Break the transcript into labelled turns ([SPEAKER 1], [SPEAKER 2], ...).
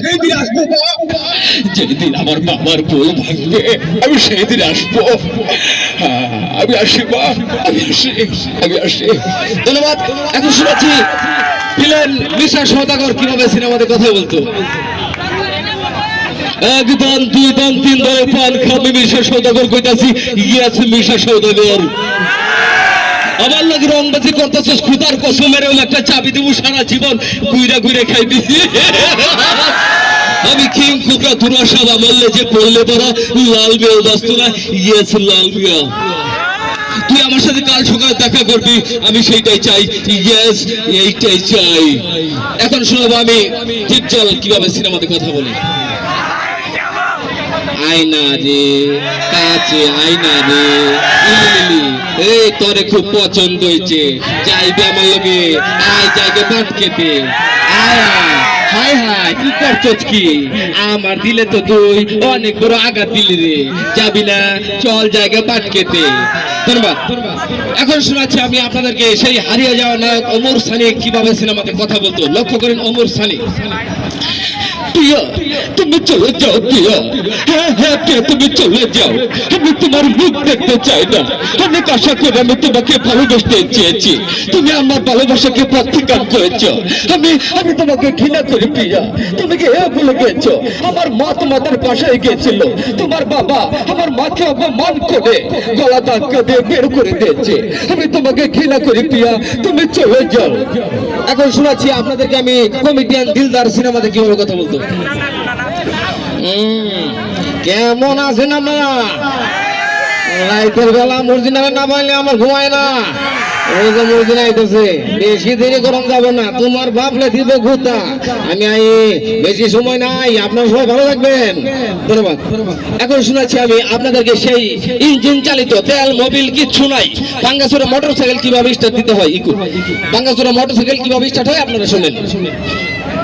[SPEAKER 1] সেই দিন আসবো।
[SPEAKER 2] যেদিন আমার বাবার বউ ভাঙবে আমি সেই দিন আসবো। আমি আসি মা, আমি আসি। ধন্যবাদ। এখন শুনেছি ভিলেন মিশা সওদাগর কিভাবে সিনেমাতে কথা বলতো। এক দান, দুই দান, তিন দানে পান খাবে মিশা সওদাগর কইতাছি, গিয়াছে মিশা সওদাগর। আমার লাগে রংবাজি করতেছিস, খুদার কসমের একটা চাবি দেবো সারা জীবন গুইরা গুইরা খাইবি। আমি কিং কুকরা দুরাশাব আমলে যে পড়লে তোরা লাল মেয়ে বাস্ত না, ইয়েস লাল মিয়া। তুই আমার সাথে কাল সকালে দেখা করবি, আমি সেইটাই চাই, ইয়েস এইটাই চাই। এখন শোনাবো আমি টিপজল কিভাবে সিনেমাতে কথা বলি। আয়না রে কাছে, আয়না রে এই তোরে খুব পছন্দ হয়েছে, যাইবে আমার লগে, আয় জায়গা পাট খেতে, আয় হাই হাই কি করছস কি? আমার দিলে তো তুই অনেক বড় আঘাত দিলি রে, যাবি না? চল জায়গা পাট খেতে। ধন্যবাদ। এখন শোনাচ্ছি আমি আপনাদেরকে সেই হারিয়ে যাওয়া নায়ক ওমর সানি কিভাবে সিনেমাতে কথা বলতো। লক্ষ্য করেন ওমর সানি। প্রিয়া তুমি চলে যাও, প্রিয়া হ্যাঁ হ্যাঁ প্রিয়া তুমি চলে যাও, আমি তোমার মুখ দেখতে চাই না। অনেক আশা করে আমি তোমাকে ভালোবাসতে চেয়েছি, তুমি আমার ভালোবাসাকে প্রত্যাখ্যান করেছ। আমি তোমাকে ঘৃণা করি প্রিয়া, তুমি কি ভুলে গেছ? আমার মা তোমাদের বাসায় গিয়েছিল, তোমার বাবা আমার মাকে অপমান করে গলা ধাক্কা দিয়ে বের করে দিয়েছে। আমি তোমাকে ঘৃণা করি প্রিয়া, তুমি চলে যাও। এখন শোনাচ্ছি আপনাদেরকে আমি কমেডিয়ান দিলদার সিনেমাতে কিভাবে কথা বলতো। কেমন আছেন আপনারা? রাইতের বেলা মুরজিনারে না পাইলে আমার ঘুমায় না। ওই যে মুরজিন আইতেছে, বেশি দেরি গরম যাবে না, তোমার বাপলে দিব ঘুতা। আমি আই, বেশি সময় নাই, আপনারা সবাই ভালো থাকবেন। ধন্যবাদ। এখন শোনাচ্ছি আমি আপনাদেরকে সেই ইঞ্জিন চালিত তেল মোবিল কিচ্ছু নাই ভাঙ্গাচোরা মোটরসাইকেল কিভাবে স্টার্ট দিতে হয়। ইকো ভাঙ্গাচোরা মোটরসাইকেল কিভাবে স্টার্ট হয় আপনারা শুনেন।